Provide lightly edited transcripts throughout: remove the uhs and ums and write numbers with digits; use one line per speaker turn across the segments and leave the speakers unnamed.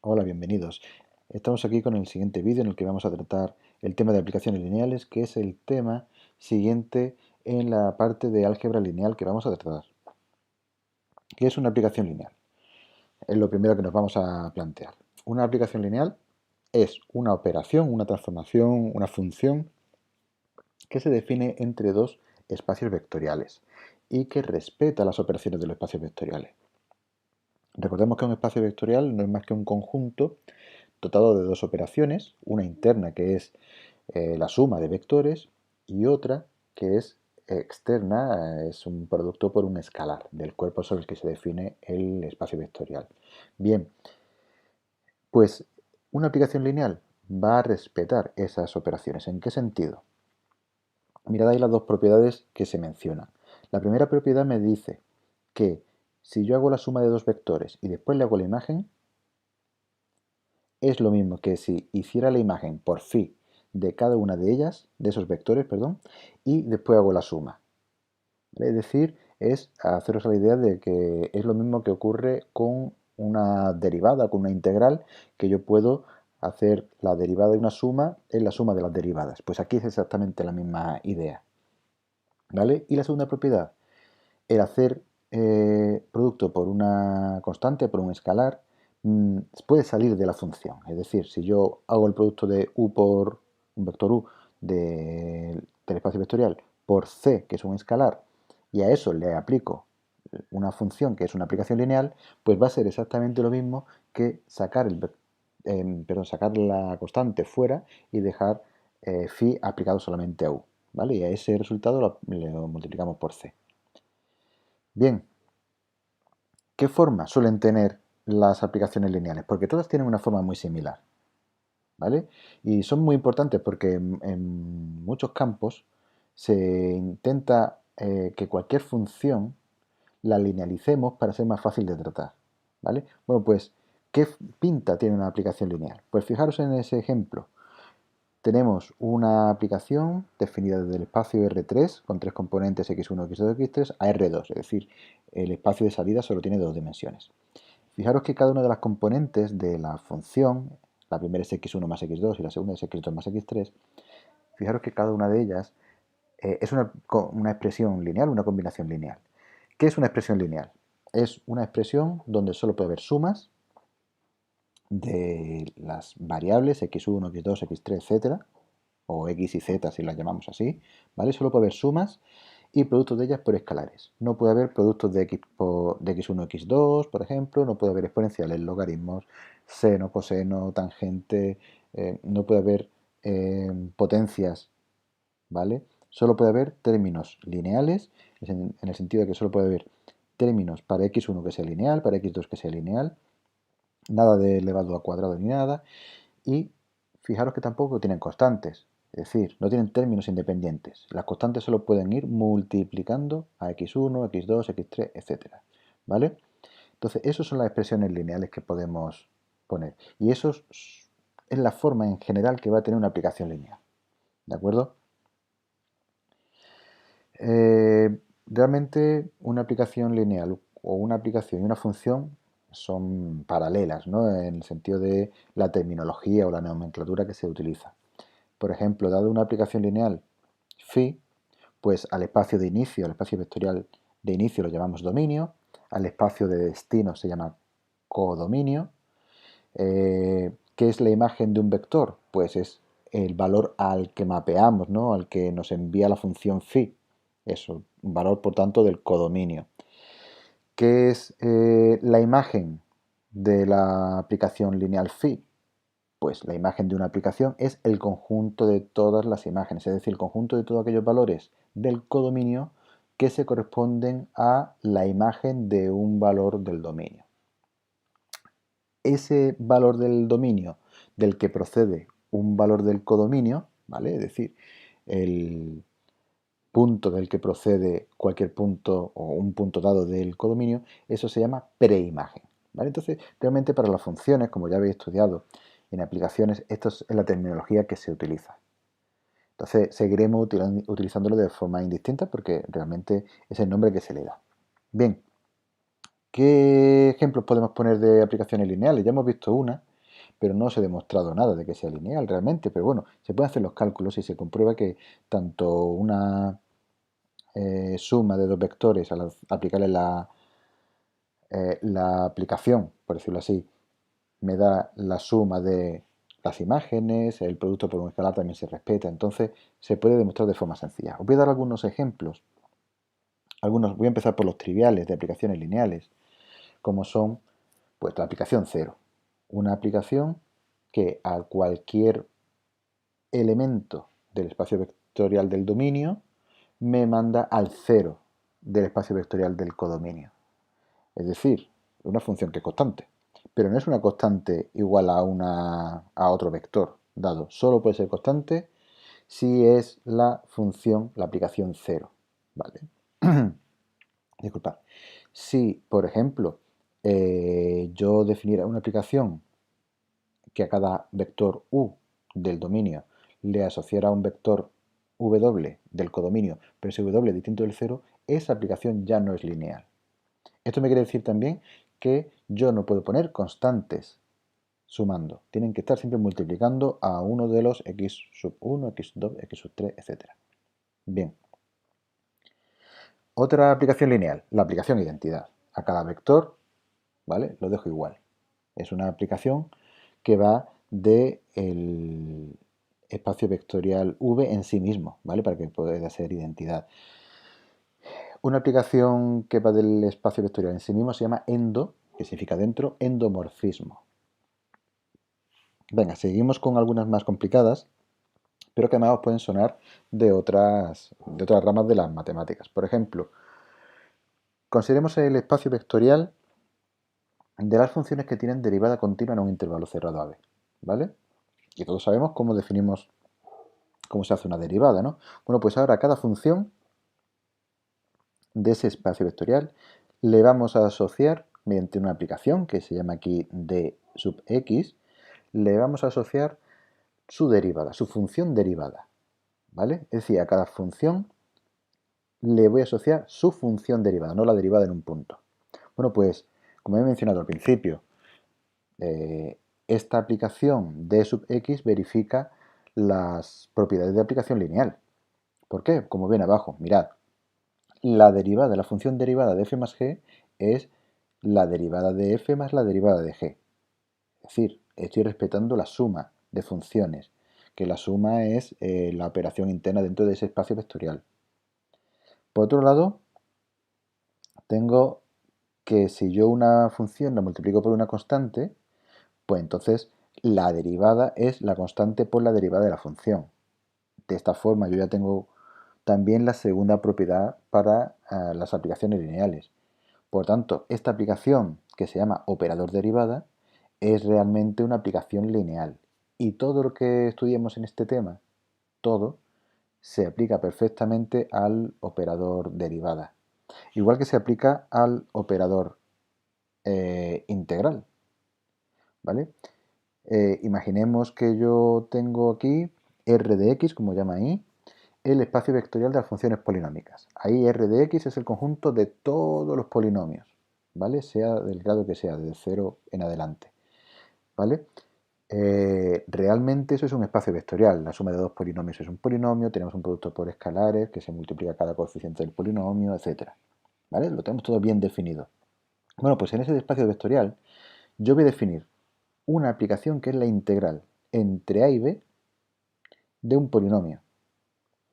Hola, bienvenidos. Estamos aquí con el siguiente vídeo en el que vamos a tratar el tema de aplicaciones lineales, que es el tema siguiente en la parte de álgebra lineal que vamos a tratar. ¿Qué es una aplicación lineal? Es lo primero que nos vamos a plantear. Una aplicación lineal es una operación, una transformación, una función que se define entre dos espacios vectoriales y que respeta las operaciones de los espacios vectoriales. Recordemos que un espacio vectorial no es más que un conjunto dotado de dos operaciones, una interna que es la suma de vectores y otra que es externa, es un producto por un escalar del cuerpo sobre el que se define el espacio vectorial. Bien, pues una aplicación lineal va a respetar esas operaciones. ¿En qué sentido? Mirad ahí las dos propiedades que se mencionan. La primera propiedad me dice que si yo hago la suma de dos vectores y después le hago la imagen, es lo mismo que si hiciera la imagen por phi de cada una de ellas, de esos vectores, perdón, y después hago la suma. ¿Vale? Es decir, es haceros la idea de que es lo mismo que ocurre con una derivada, con una integral, que yo puedo hacer la derivada de una suma en la suma de las derivadas. Pues aquí es exactamente la misma idea. ¿Vale? Y la segunda propiedad, el hacer producto por una constante, por un escalar, puede salir de la función. Es decir, si yo hago el producto de u por un vector u del espacio vectorial por c, que es un escalar, y a eso le aplico una función que es una aplicación lineal, pues va a ser exactamente lo mismo que sacar, sacar la constante fuera y dejar phi aplicado solamente a u. ¿Vale? Y a ese resultado lo multiplicamos por c. Bien, ¿qué forma suelen tener las aplicaciones lineales? Porque todas tienen una forma muy similar, ¿vale? Y son muy importantes porque en muchos campos se intenta que cualquier función la linealicemos para ser más fácil de tratar, ¿vale? Bueno, pues, ¿qué pinta tiene una aplicación lineal? Pues fijaros en ese ejemplo. Tenemos una aplicación definida desde el espacio R3 con tres componentes x1, x2, x3 a R2, es decir, el espacio de salida solo tiene dos dimensiones. Fijaros que cada una de las componentes de la función, la primera es x1 más x2 y la segunda es x2 más x3, fijaros que cada una de ellas es una expresión lineal, una combinación lineal. ¿Qué es una expresión lineal? Es una expresión donde solo puede haber sumas de las variables x1, x2, x3, etcétera, o x y z si las llamamos así, ¿vale? Solo puede haber sumas y productos de ellas por escalares. No puede haber productos de x1, x2, por ejemplo, no puede haber exponenciales, logaritmos, seno, coseno, tangente, no puede haber potencias, ¿vale? Solo puede haber términos lineales, en el sentido de que solo puede haber términos para x1 que sea lineal, para x2 que sea lineal, nada de elevado a cuadrado ni nada, y fijaros que tampoco tienen constantes, es decir, no tienen términos independientes. Las constantes solo pueden ir multiplicando a x1, x2, x3, etcétera, ¿vale? Entonces, esas son las expresiones lineales que podemos poner. Y eso es la forma en general que va a tener una aplicación lineal, ¿de acuerdo? Realmente una aplicación lineal o una aplicación y una función son paralelas, ¿no? En el sentido de la terminología o la nomenclatura que se utiliza. Por ejemplo, dado una aplicación lineal phi, pues al espacio de inicio, al espacio vectorial de inicio lo llamamos dominio, al espacio de destino se llama codominio. ¿Qué es la imagen de un vector? Pues es el valor al que mapeamos, ¿no? Al que nos envía la función phi. Eso, un valor, por tanto, del codominio. ¿Qué es la imagen de la aplicación lineal phi? Pues la imagen de una aplicación es el conjunto de todas las imágenes, es decir, el conjunto de todos aquellos valores del codominio que se corresponden a la imagen de un valor del dominio. Ese valor del dominio del que procede un valor del codominio, ¿vale? Es decir, el punto del que procede cualquier punto o un punto dado del codominio, eso se llama preimagen, ¿vale? Entonces, realmente para las funciones, como ya habéis estudiado en aplicaciones, esto es la terminología que se utiliza. Entonces, seguiremos utilizándolo de forma indistinta porque realmente es el nombre que se le da. Bien, ¿qué ejemplos podemos poner de aplicaciones lineales? Ya hemos visto una, pero no os he demostrado nada de que sea lineal realmente, pero bueno, se pueden hacer los cálculos y se comprueba que tanto una suma de dos vectores al aplicarle la aplicación, por decirlo así, me da la suma de las imágenes, el producto por un escalar también se respeta, entonces se puede demostrar de forma sencilla. Os voy a dar algunos ejemplos. Voy a empezar por los triviales de aplicaciones lineales, como son pues la aplicación cero. Una aplicación que a cualquier elemento del espacio vectorial del dominio me manda al cero del espacio vectorial del codominio. Es decir, una función que es constante. Pero no es una constante igual a otro vector dado. Solo puede ser constante si es la función, la aplicación cero. ¿Vale? Disculpad. Si, por ejemplo, yo definiera una aplicación que a cada vector u del dominio le asociara un vector w del codominio, pero ese w distinto del cero, esa aplicación ya no es lineal. Esto me quiere decir también que yo no puedo poner constantes sumando. Tienen que estar siempre multiplicando a uno de los x sub 1, x sub 2, x sub 3, etc. Bien. Otra aplicación lineal, la aplicación identidad. A cada vector, ¿vale? Lo dejo igual. Es una aplicación que va del espacio vectorial v en sí mismo, ¿vale? Para que pueda ser identidad. Una aplicación que va del espacio vectorial en sí mismo se llama endo, que significa dentro, endomorfismo. Venga, seguimos con algunas más complicadas, pero que además os pueden sonar de otras ramas de las matemáticas. Por ejemplo, consideremos el espacio vectorial de las funciones que tienen derivada continua en un intervalo cerrado a b, ¿vale? Y todos sabemos cómo definimos cómo se hace una derivada, ¿no? Bueno, pues ahora a cada función de ese espacio vectorial le vamos a asociar, mediante una aplicación que se llama aquí d sub x, le vamos a asociar su derivada, su función derivada, ¿vale? Es decir, a cada función le voy a asociar su función derivada, no la derivada en un punto. Bueno, pues, como he mencionado al principio, esta aplicación d sub x verifica las propiedades de aplicación lineal. ¿Por qué? Como ven abajo, mirad, la derivada, la función derivada de f más g es la derivada de f más la derivada de g. Es decir, estoy respetando la suma de funciones, que la suma es la operación interna dentro de ese espacio vectorial. Por otro lado, tengo que si yo una función la multiplico por una constante, pues entonces la derivada es la constante por la derivada de la función. De esta forma yo ya tengo también la segunda propiedad para las aplicaciones lineales. Por tanto, esta aplicación que se llama operador derivada es realmente una aplicación lineal. Y todo lo que estudiemos en este tema, todo, se aplica perfectamente al operador derivada. Igual que se aplica al operador integral. ¿Vale? Imaginemos que yo tengo aquí r de x, como llama ahí, el espacio vectorial de las funciones polinómicas. Ahí r de x es el conjunto de todos los polinomios, ¿vale? Sea del grado que sea, desde 0 en adelante, ¿vale? Realmente eso es un espacio vectorial. La suma de dos polinomios es un polinomio, tenemos un producto por escalares que se multiplica cada coeficiente del polinomio, etc. ¿Vale? Lo tenemos todo bien definido. Bueno, pues en ese espacio vectorial yo voy a definir una aplicación que es la integral entre a y b de un polinomio.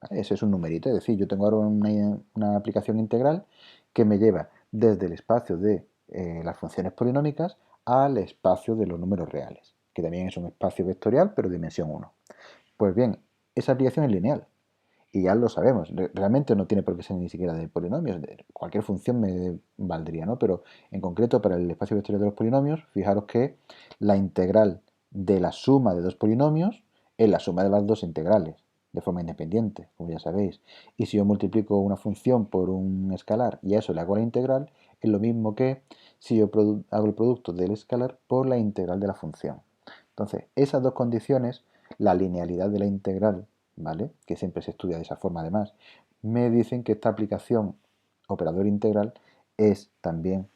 ¿Vale? Ese es un numerito, es decir, yo tengo ahora una aplicación integral que me lleva desde el espacio de las funciones polinómicas al espacio de los números reales, que también es un espacio vectorial, pero dimensión 1. Pues bien, esa aplicación es lineal, y ya lo sabemos, realmente no tiene por qué ser ni siquiera de polinomios, cualquier función me valdría, ¿no? Pero en concreto para el espacio vectorial de los polinomios, fijaros que la integral de la suma de dos polinomios es la suma de las dos integrales, de forma independiente, como ya sabéis. Y si yo multiplico una función por un escalar y a eso le hago la integral, es lo mismo que si yo hago el producto del escalar por la integral de la función. Entonces, esas dos condiciones, la linealidad de la integral, ¿vale? Que siempre se estudia de esa forma además, me dicen que esta aplicación operador integral es también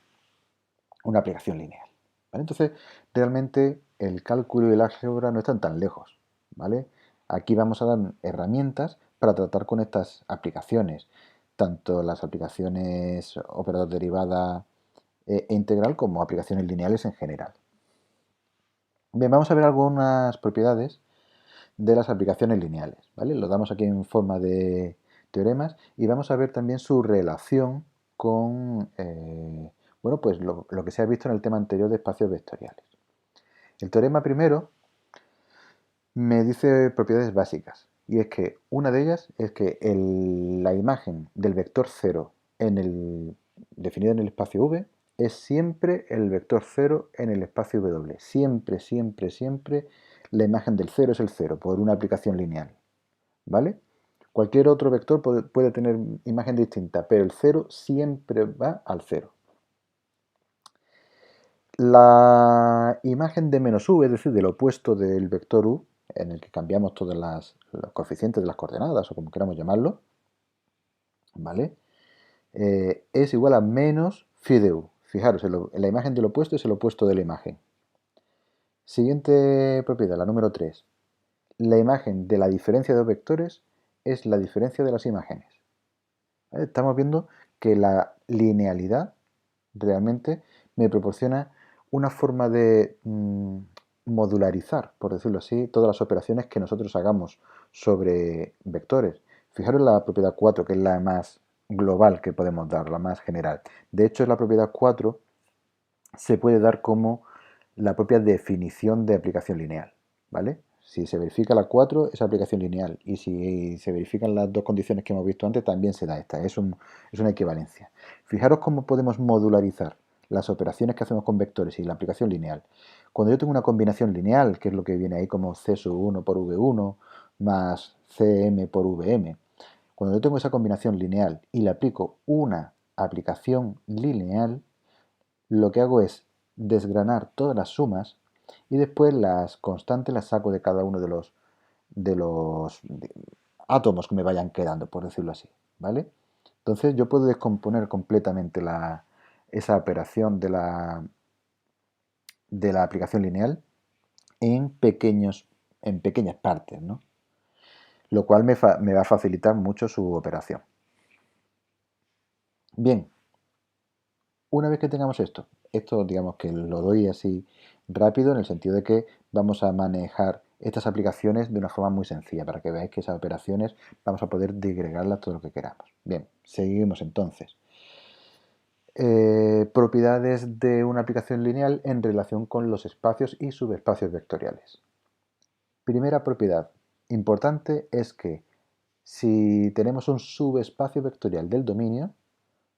una aplicación lineal. ¿vale? Entonces, realmente el cálculo y el álgebra no están tan lejos, ¿vale? Aquí vamos a dar herramientas para tratar con estas aplicaciones, tanto las aplicaciones operador derivada e integral como aplicaciones lineales en general. Bien, vamos a ver algunas propiedades de las aplicaciones lineales, ¿vale? Lo damos aquí en forma de teoremas y vamos a ver también su relación con, bueno, pues lo que se ha visto en el tema anterior de espacios vectoriales. El teorema primero me dice propiedades básicas y es que una de ellas es que la imagen del vector 0 definida en el espacio V es siempre el vector 0 en el espacio W. Siempre, siempre, siempre la imagen del 0 es el 0 por una aplicación lineal. ¿Vale? Cualquier otro vector puede tener imagen distinta, pero el 0 siempre va al 0. La imagen de menos u, es decir, del opuesto del vector u, en el que cambiamos todos los coeficientes de las coordenadas, o como queramos llamarlo, ¿vale? Es igual a menos phi de u. Fijaros, la imagen del opuesto es el opuesto de la imagen. Siguiente propiedad, la número 3. La imagen de la diferencia de dos vectores es la diferencia de las imágenes. ¿Vale? Estamos viendo que la linealidad realmente me proporciona una forma de modularizar, por decirlo así, todas las operaciones que nosotros hagamos sobre vectores. Fijaros la propiedad 4, que es la más global que podemos dar, la más general. De hecho, la propiedad 4 se puede dar como la propia definición de aplicación lineal, ¿vale? Si se verifica la 4 es aplicación lineal y si se verifican las dos condiciones que hemos visto antes también se da esta, es una equivalencia. Fijaros cómo podemos modularizar las operaciones que hacemos con vectores y la aplicación lineal. Cuando yo tengo una combinación lineal, que es lo que viene ahí como C sub 1 por V1 más Cm por Vm, cuando yo tengo esa combinación lineal y le aplico una aplicación lineal, lo que hago es desgranar todas las sumas y después las constantes las saco de cada uno de los átomos que me vayan quedando, por decirlo así, ¿vale? Entonces yo puedo descomponer completamente esa operación de la aplicación lineal en pequeñas partes, ¿no? Lo cual me va a facilitar mucho su operación. Bien, una vez que tengamos esto digamos que lo doy así rápido en el sentido de que vamos a manejar estas aplicaciones de una forma muy sencilla para que veáis que esas operaciones vamos a poder digregarlas todo lo que queramos. Bien, seguimos entonces. Propiedades de una aplicación lineal en relación con los espacios y subespacios vectoriales. Primera propiedad importante es que si tenemos un subespacio vectorial del dominio,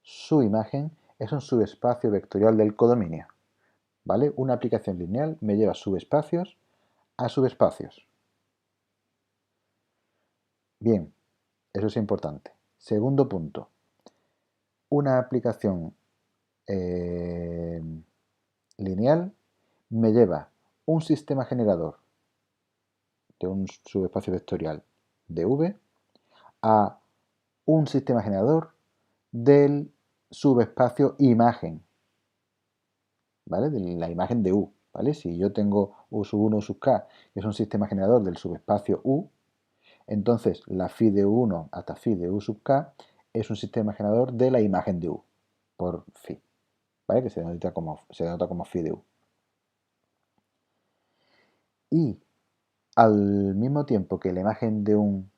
su imagen es un subespacio vectorial del codominio. ¿Vale? Una aplicación lineal me lleva subespacios a subespacios. Bien, eso es importante. Segundo punto. Una aplicación lineal me lleva un sistema generador de un subespacio vectorial de V a un sistema generador del subespacio imagen, ¿vale? De la imagen de U, ¿vale? Si yo tengo U sub 1, U sub k, que es un sistema generador del subespacio U, entonces la phi de U1 hasta phi de U sub k es un sistema generador de la imagen de U, por phi, ¿vale? Que se denota como phi de U. Y al mismo tiempo que la imagen de un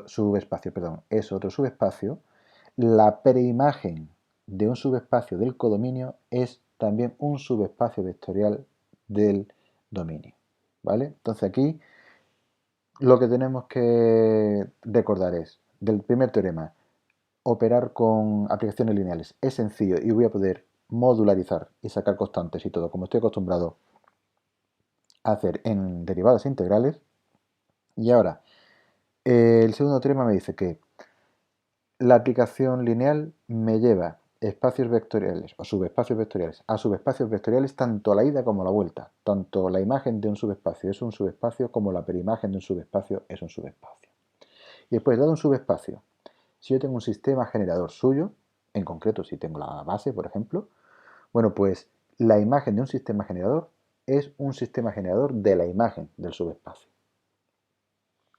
subespacio, es otro subespacio, la preimagen de un subespacio del codominio es también un subespacio vectorial del dominio, ¿vale? Entonces aquí lo que tenemos que recordar es, del primer teorema, operar con aplicaciones lineales es sencillo y voy a poder modularizar y sacar constantes y todo, como estoy acostumbrado a hacer en derivadas integrales. Y ahora, el segundo teorema me dice que la aplicación lineal me lleva espacios vectoriales o subespacios vectoriales a subespacios vectoriales tanto a la ida como a la vuelta. Tanto la imagen de un subespacio es un subespacio como la perimagen de un subespacio es un subespacio. Y después, dado un subespacio, si yo tengo un sistema generador suyo, en concreto si tengo la base, por ejemplo, bueno, pues la imagen de un sistema generador es un sistema generador de la imagen del subespacio.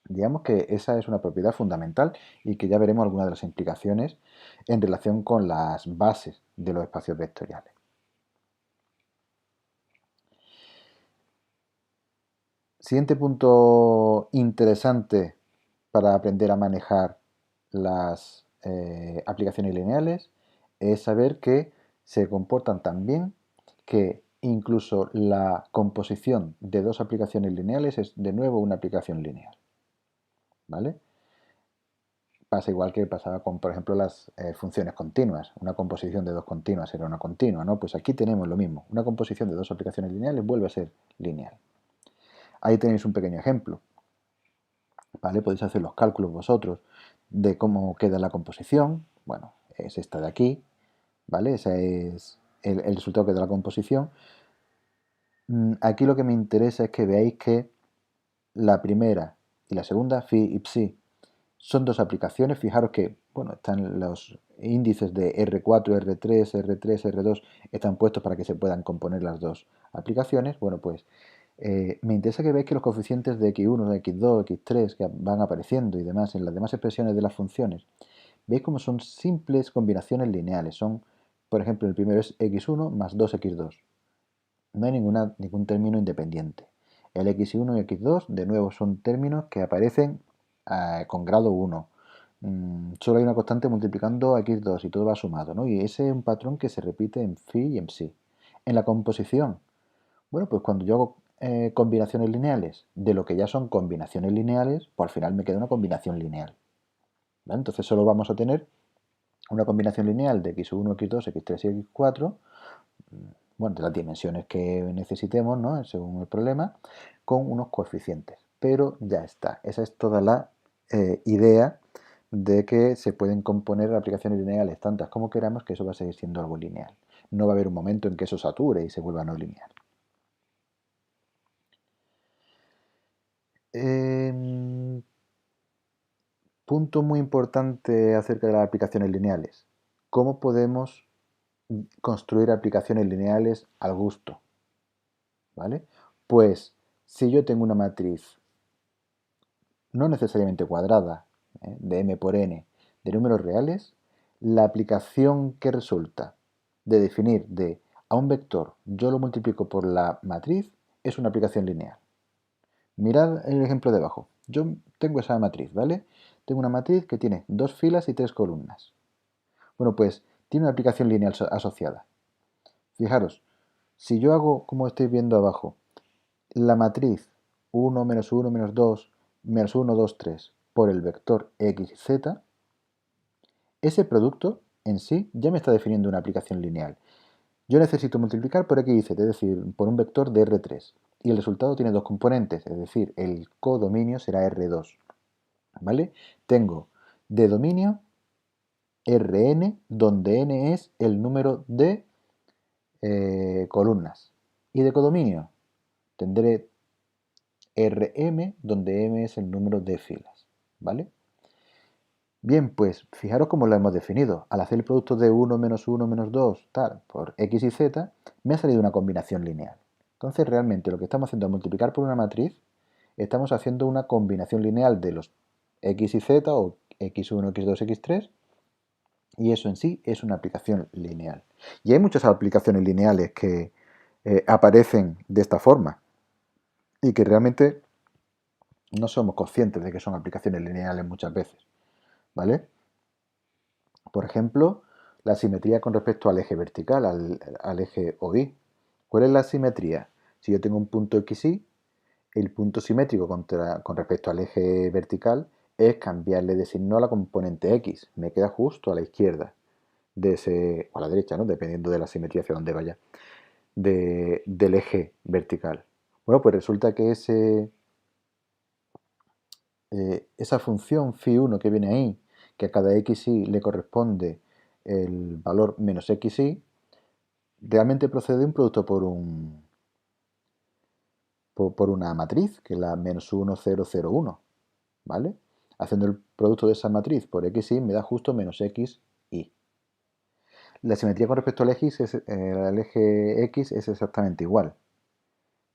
Digamos que esa es una propiedad fundamental y que ya veremos algunas de las implicaciones en relación con las bases de los espacios vectoriales. Siguiente punto interesante para aprender a manejar las aplicaciones lineales es saber que se comportan tan bien que incluso la composición de dos aplicaciones lineales es de nuevo una aplicación lineal. ¿Vale? Pasa igual que pasaba con, por ejemplo, las funciones continuas. Una composición de dos continuas era una continua, ¿no? Pues aquí tenemos lo mismo. Una composición de dos aplicaciones lineales vuelve a ser lineal. Ahí tenéis un pequeño ejemplo. ¿Vale? Podéis hacer los cálculos vosotros de cómo queda la composición. Bueno, es esta de aquí, ¿vale? Ese es el resultado que da la composición. Aquí lo que me interesa es que veáis que la primera y la segunda, phi y psi, son dos aplicaciones. Fijaros que, bueno, están los índices de R4, R3, R3, R2, están puestos para que se puedan componer las dos aplicaciones. Bueno, pues me interesa que veáis que los coeficientes de x1, x2, x3 que van apareciendo y demás en las demás expresiones de las funciones, veis como son simples combinaciones lineales. Son, por ejemplo, el primero es x1 más 2x2. No hay ningún término independiente. El x1 y x2, de nuevo, son términos que aparecen con grado 1. Solo hay una constante multiplicando a x2 y todo va sumado, ¿no? Y ese es un patrón que se repite en phi y en psi. En la composición, bueno, pues cuando yo hago combinaciones lineales de lo que ya son combinaciones lineales, pues al final me queda una combinación lineal. ¿Vale? Entonces solo vamos a tener una combinación lineal de x1, x2, x3 y x4, bueno, de las dimensiones que necesitemos, ¿no? Según el problema, con unos coeficientes. Pero ya está. Esa es toda la idea de que se pueden componer aplicaciones lineales tantas como queramos, que eso va a seguir siendo algo lineal. No va a haber un momento en que eso sature y se vuelva no lineal. Punto muy importante acerca de las aplicaciones lineales. ¿Cómo podemos construir aplicaciones lineales al gusto? ¿Vale? Pues si yo tengo una matriz no necesariamente cuadrada, de m por n, de números reales, la aplicación que resulta de definir de a un vector yo lo multiplico por la matriz es una aplicación lineal. Mirad el ejemplo de abajo. Yo tengo esa matriz, ¿vale? Tengo una matriz que tiene dos filas y tres columnas. Bueno, pues tiene una aplicación lineal asociada. Fijaros, si yo hago, como estáis viendo abajo, la matriz 1, menos 1, menos 2, menos 1, 2, 3 por el vector x y z, ese producto en sí ya me está definiendo una aplicación lineal. Yo necesito multiplicar por x y z, es decir, por un vector de R3. Y el resultado tiene dos componentes, es decir, el codominio será R2. ¿Vale? Tengo de dominio Rn, donde n es el número de columnas. Y de codominio tendré Rm, donde m es el número de filas. ¿Vale? Bien, pues fijaros cómo lo hemos definido. Al hacer el producto de 1 menos 1 menos 2, tal, por x y z, me ha salido una combinación lineal. Entonces realmente lo que estamos haciendo al multiplicar por una matriz, estamos haciendo una combinación lineal de los x y z, o x1, x2, x3, y eso en sí es una aplicación lineal. Y hay muchas aplicaciones lineales que aparecen de esta forma y que realmente no somos conscientes de que son aplicaciones lineales muchas veces. ¿Vale? Por ejemplo, la simetría con respecto al eje vertical, al eje OI. ¿Cuál es la simetría? Si yo tengo un punto XY, el punto simétrico con respecto al eje vertical es cambiarle de signo a la componente X. Me queda justo a la izquierda de ese, o a la derecha, ¿no? Dependiendo de la simetría hacia donde vaya, del eje vertical. Bueno, pues resulta que esa función phi1 que viene ahí, que a cada xy le corresponde el valor menos xy, realmente procede de un producto por una matriz, que es la menos 1, 0, 0, 1, ¿vale? Haciendo el producto de esa matriz por xy me da justo menos xy. La simetría con respecto al eje X es exactamente igual,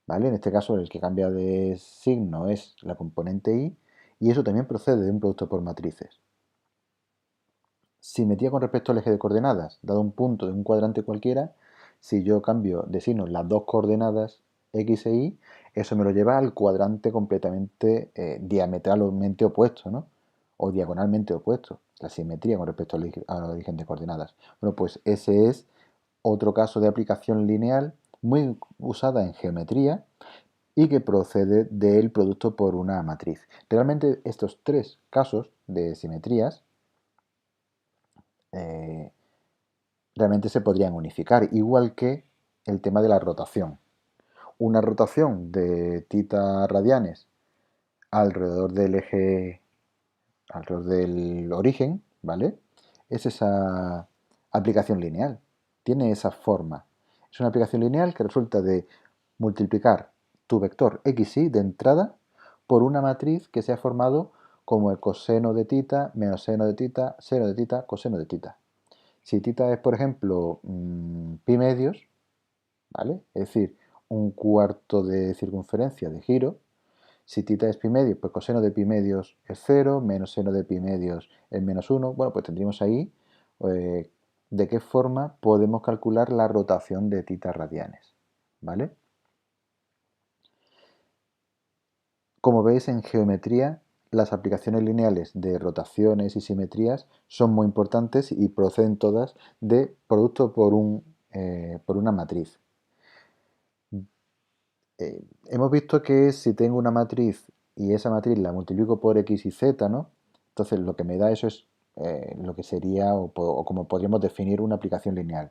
¿vale? En este caso el que cambia de signo es la componente Y y eso también procede de un producto por matrices. Simetría con respecto al eje de coordenadas, dado un punto de un cuadrante cualquiera, si yo cambio de signo las dos coordenadas X e Y, eso me lo lleva al cuadrante completamente diametralmente opuesto, ¿no? O diagonalmente opuesto, la simetría con respecto al origen de coordenadas. Bueno, pues ese es otro caso de aplicación lineal muy usada en geometría y que procede del producto por una matriz. Realmente estos tres casos de simetrías eh, realmente se podrían unificar, igual que el tema de la rotación. Una rotación de tita radianes alrededor del eje, alrededor del origen, ¿vale? Es esa aplicación lineal, tiene esa forma. Es una aplicación lineal que resulta de multiplicar tu vector xy de entrada por una matriz que se ha formado como el coseno de tita, menos seno de tita, coseno de tita. Si tita es, por ejemplo, pi medios, ¿vale? Es decir, un cuarto de circunferencia de giro. Si tita es pi medios, pues coseno de pi medios es 0, menos seno de pi medios es menos 1. Bueno, pues tendríamos ahí de qué forma podemos calcular la rotación de tita radianes, ¿vale? Como veis en geometría, las aplicaciones lineales de rotaciones y simetrías son muy importantes y proceden todas de producto por una matriz. Hemos visto que si tengo una matriz y esa matriz la multiplico por x y z, ¿no? Entonces lo que me da eso es lo que sería o como podríamos definir una aplicación lineal.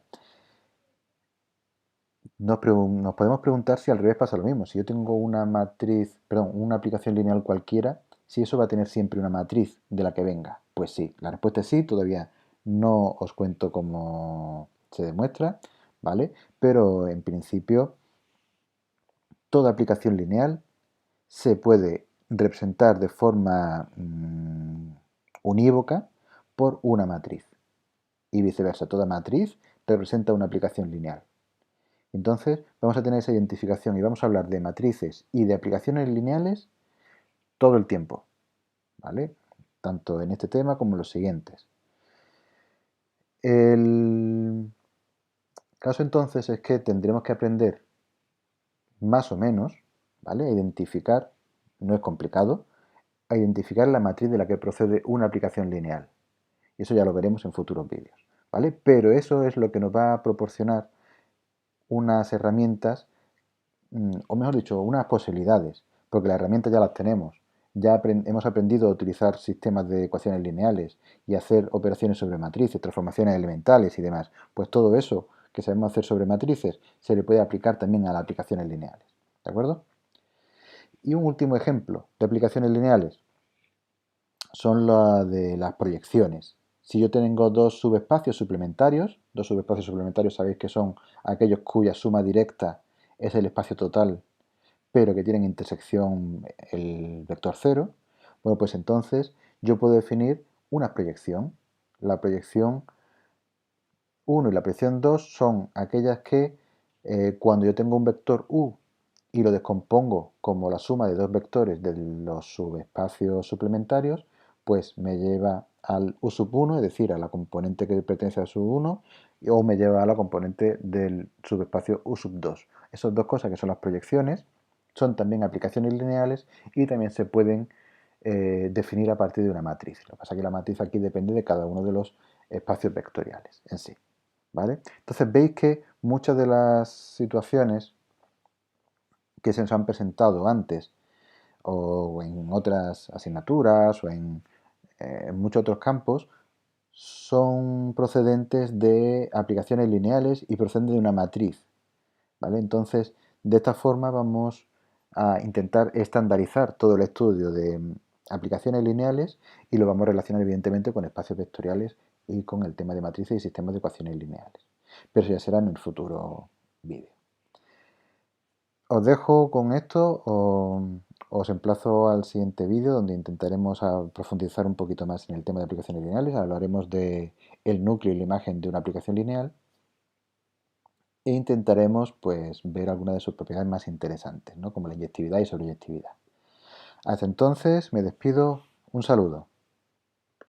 Nos podemos preguntar si al revés pasa lo mismo. Si yo tengo una matriz, perdón, una aplicación lineal cualquiera, si eso va a tener siempre una matriz de la que venga. Pues sí, la respuesta es sí, todavía no os cuento cómo se demuestra, ¿vale? Pero en principio toda aplicación lineal se puede representar de forma unívoca por una matriz y viceversa. Toda matriz representa una aplicación lineal. Entonces vamos a tener esa identificación y vamos a hablar de matrices y de aplicaciones lineales todo el tiempo, ¿vale? Tanto en este tema como en los siguientes. El caso entonces es que tendremos que aprender más o menos, ¿vale? A identificar, no es complicado, a identificar la matriz de la que procede una aplicación lineal. Y eso ya lo veremos en futuros vídeos, ¿vale? Pero eso es lo que nos va a proporcionar unas herramientas, o mejor dicho, unas posibilidades, porque las herramientas ya las tenemos. Ya hemos aprendido a utilizar sistemas de ecuaciones lineales y hacer operaciones sobre matrices, transformaciones elementales y demás. Pues todo eso que sabemos hacer sobre matrices se le puede aplicar también a las aplicaciones lineales. ¿De acuerdo? Y un último ejemplo de aplicaciones lineales son las de las proyecciones. Si yo tengo dos subespacios suplementarios sabéis que son aquellos cuya suma directa es el espacio total, pero que tienen intersección el vector 0, bueno, pues entonces yo puedo definir una proyección. La proyección 1 y la proyección 2 son aquellas que cuando yo tengo un vector u y lo descompongo como la suma de dos vectores de los subespacios suplementarios, pues me lleva al u sub 1, es decir, a la componente que pertenece al sub 1, o me lleva a la componente del subespacio u sub 2. Esas dos cosas que son las proyecciones son también aplicaciones lineales y también se pueden definir a partir de una matriz. Lo que pasa es que la matriz aquí depende de cada uno de los espacios vectoriales en sí. ¿Vale? Entonces veis que muchas de las situaciones que se nos han presentado antes o en otras asignaturas o en muchos otros campos son procedentes de aplicaciones lineales y proceden de una matriz. ¿Vale? Entonces, de esta forma vamos a intentar estandarizar todo el estudio de aplicaciones lineales y lo vamos a relacionar evidentemente con espacios vectoriales y con el tema de matrices y sistemas de ecuaciones lineales. Pero eso ya será en el futuro vídeo. Os dejo con esto, Os emplazo al siguiente vídeo donde intentaremos profundizar un poquito más en el tema de aplicaciones lineales. Hablaremos de el núcleo y la imagen de una aplicación lineal e intentaremos pues ver algunas de sus propiedades más interesantes, ¿no? Como la inyectividad y sobreyectividad. Hasta entonces me despido. Un saludo.